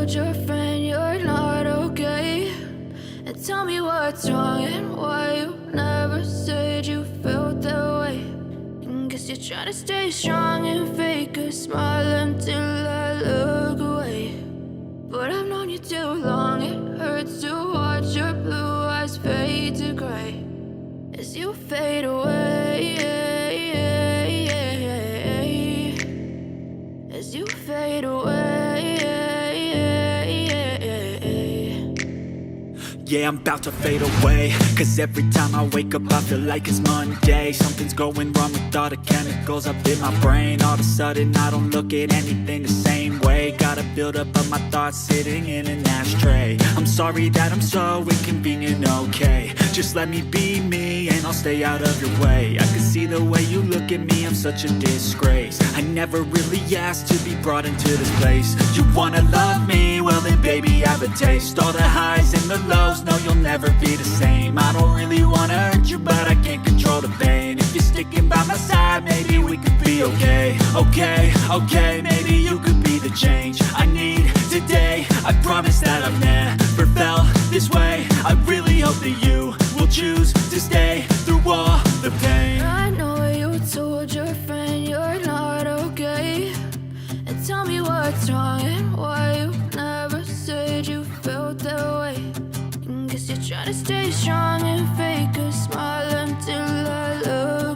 told your friend you're not okay? And tell me what's wrong and why you never said you felt that way. And guess you're trying to stay strong and fake a smile until I look away. But I've known you too long, it hurts to watch your blue eyes fade to gray as you fade away, as you fade away. Yeah, I'm about to fade away, cause every time I wake up I feel like it's Monday. Something's going wrong with all the chemicals up in my brain. All of a sudden I don't look at anything the same way. Got a buildup of my thoughts sitting in an ashtray. I'm sorry that I'm so inconvenient, okay? Just let me be me and I'll stay out of your way. I can see the way you look at me, I'm such a disgrace. I never really asked to be brought into this place. You wanna love me? Well then baby have a taste. All the highs and the lows, no you'll never be the same. I don't really wanna hurt you but I can't control the pain. If you're sticking by my side maybe we could be okay. Okay, maybe you could be the change I need today. I promise that I've never felt this way. I really hope that you will choose to stay through all the pain. I know you told your friend you're not okay. And tell me what's wrong and why you never said you felt that way. And guess you're trying to stay strong and fake a smile until I look